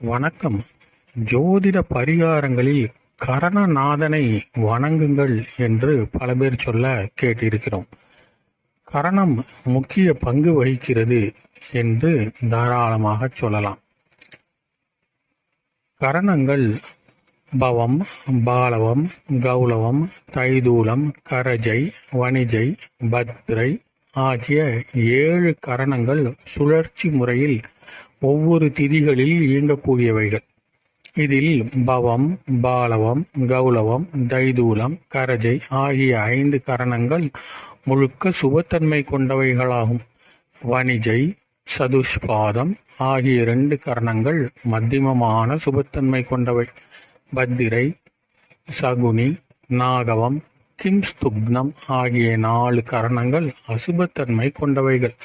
வணக்கம். ஜோதிட பரிகாரங்களில் கரணநாதனை வணங்குங்கள் என்று பல பேர் சொல்ல கேட்டிருக்கிறோம். கரணம் முக்கிய பங்கு வகிக்கிறது என்று தாராளமாக சொல்லலாம். கரணங்கள் பவம், பாலவம், கௌளவம், தைதூலம், கரஜை, வணிஜை, பத்ரை ஆகிய 7 கரணங்கள் சுழற்சி முறையில் ஒவ்வொரு திதிகளில் இயங்கக்கூடியவைகள். இதில் பவம், பாலவம், கௌளவம், தைதூலம், கரஜை ஆகிய 5 கரணங்கள் முழுக்க சுபத்தன்மை கொண்டவைகளாகும். வணிஜை, சதுஷ்பாதம் ஆகிய 2 கரணங்கள் மத்தியமமான சுபத்தன்மை கொண்டவை. பத்திரை, சகுனி, நாகவம், கிம்ஸ்துக்னம் ஆகிய 4 கரணங்கள் அசுபத்தன்மை கொண்டவைகள்.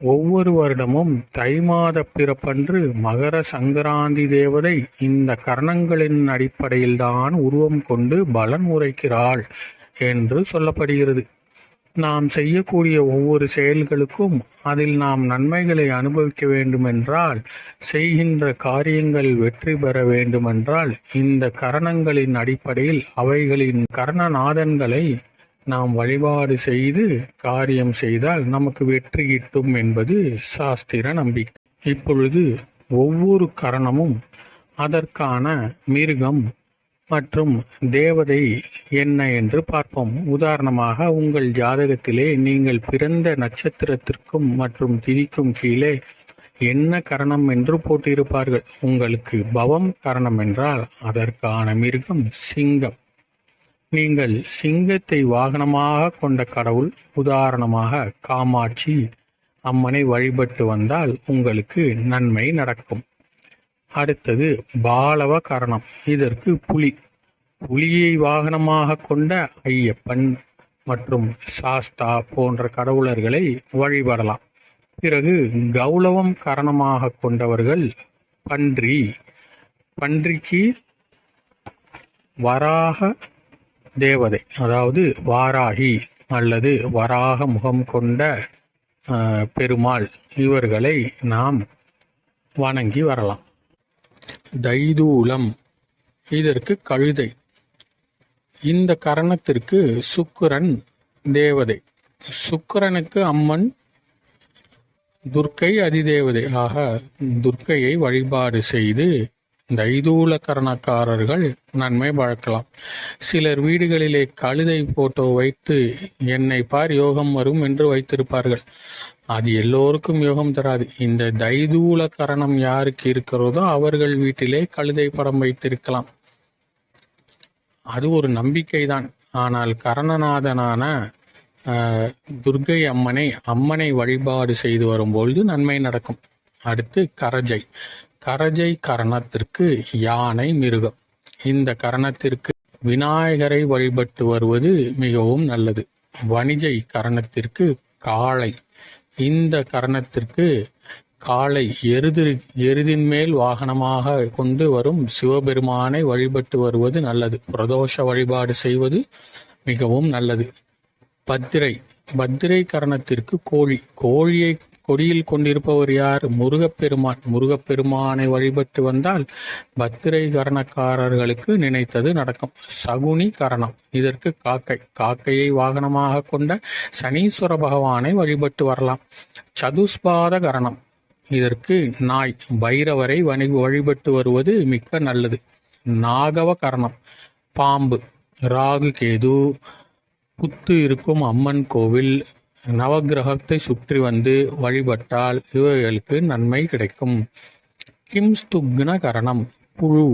ஒவ்வொரு வருடமும் தை மாத பிறப்பன்று மகர சங்கராந்தி தேவதை இந்த கரணங்களின் அடிப்படையில்தான் உருவம் கொண்டு பலன் உரைக்கிறாள் என்று சொல்லப்படுகிறது. நாம் செய்யக்கூடிய ஒவ்வொரு செயல்களுக்கும் அதில் நாம் நன்மைகளை அனுபவிக்க வேண்டுமென்றால், செய்கின்ற காரியங்கள் வெற்றி பெற வேண்டுமென்றால் இந்த கரணங்களின் அடிப்படையில் அவைகளின் கரணநாதன்களை நாம் வழிபாடு செய்து காரியம் செய்தால் நமக்கு வெற்றி கிட்டும் என்பது சாஸ்திர நம்பிக்கை. இப்பொழுது ஒவ்வொரு கரணமும் அதற்கான மிருகம் மற்றும் தேவதை என்ன என்று பார்ப்போம். உதாரணமாக, உங்கள் ஜாதகத்திலே நீங்கள் பிறந்த நட்சத்திரத்திற்கும் மற்றும் திதிக்கும் கீழே என்ன கரணம் என்று போட்டிருப்பார்கள். உங்களுக்கு பவம் கரணம் என்றால் அதற்கான மிருகம் சிங்கம். நீங்கள் சிங்கத்தை வாகனமாக கொண்ட கடவுள், உதாரணமாக காமாட்சி அம்மனை வழிபட்டு வந்தால் உங்களுக்கு நன்மை நடக்கும். அடுத்தது பாலவ கரணம். இதற்கு புலி. புலியை வாகனமாக கொண்ட ஐயப்பன் மற்றும் சாஸ்தா போன்ற கடவுளர்களை வழிபடலாம். பிறகு கௌளவம் கரணமாக கொண்டவர்கள் பன்றி. பன்றிக்கு வராக தேவதை, அதாவது வாராகி அல்லது வராக முகம் கொண்ட பெருமாள், இவர்களை நாம் வணங்கி வரலாம். தைதூலம். இதற்கு கழுதை. இந்த கரணத்திற்கு சுக்கிரன் தேவதை. சுக்கிரனுக்கு அம்மன் துர்க்கை அதிதேவதை. ஆக துர்க்கையை வழிபாடு செய்து தைதூல கரணக்காரர்கள் நன்மை வழக்கலாம். சிலர் வீடுகளிலே கழுதை போட்டோ வைத்து என்னை பார் யோகம் வரும் என்று வைத்திருப்பார்கள். அது எல்லோருக்கும் யோகம் தராது. இந்த தைதூல கரணம் யாருக்கு இருக்கிறதோ அவர்கள் வீட்டிலே கழுதை படம் வைத்திருக்கலாம். அது ஒரு நம்பிக்கை தான். ஆனால் கரணநாதனான துர்க்கை அம்மனை வழிபாடு செய்து வரும்பொழுது நன்மை நடக்கும். அடுத்து கரஜை. கரஜை கரணத்திற்கு யானை மிருகம். இந்த கரணத்திற்கு விநாயகரை வழிபட்டு வருவது மிகவும் நல்லது. வணிஜை கரணத்திற்கு காளை. இந்த கரணத்திற்கு காளை எருதின் மேல் வாகனமாக கொண்டு வரும் சிவபெருமானை வழிபட்டு வருவது நல்லது. பிரதோஷ வழிபாடு செய்வது மிகவும் நல்லது. பத்திரை. பத்திரை கரணத்திற்கு கோழி. கோழியை கொடியில் கொண்டிருப்பவர் யார்? முருகப்பெருமான். முருகப்பெருமானை வழிபட்டு வந்தால் பத்திரை கரணக்காரர்களுக்கு நினைத்தது நடக்கும். சகுனி கரணம். இதற்கு காக்கை. காக்கையை வாகனமாக கொண்ட சனீஸ்வர பகவானை வழிபட்டு வரலாம். சதுஷ்பாத கரணம். இதற்கு நாய். பைரவரை வழிபட்டு வருவது மிக்க நல்லது. நாகவ கரணம். பாம்பு. ராகு கேது புத்து இருக்கும் அம்மன் கோவில், நவகிரகத்தை சுற்றி வந்து வழிபட்டால் இவர்களுக்கு நன்மை கிடைக்கும். கிம்ஸ்துக்ன கரணம். புழு.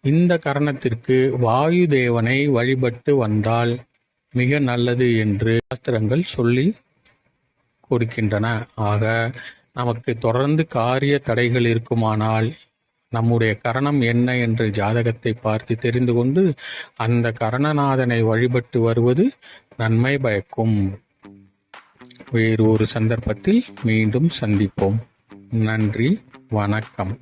இந்த கரணத்திற்கு வாயு தேவனை வழிபட்டு வந்தால் மிக நல்லது என்று சாஸ்திரங்கள் சொல்லி கொடுக்கின்றன. ஆக நமக்கு தொடர்ந்து காரிய தடைகள் இருக்குமானால் நம்முடைய கரணம் என்ன என்று ஜாதகத்தை பார்த்து தெரிந்து கொண்டு அந்த கரணநாதனை வழிபட்டு வருவது நன்மை பயக்கும். வேறு ஒரு சந்தர்ப்பத்தில் மீண்டும் சந்திப்போம். நன்றி, வணக்கம்.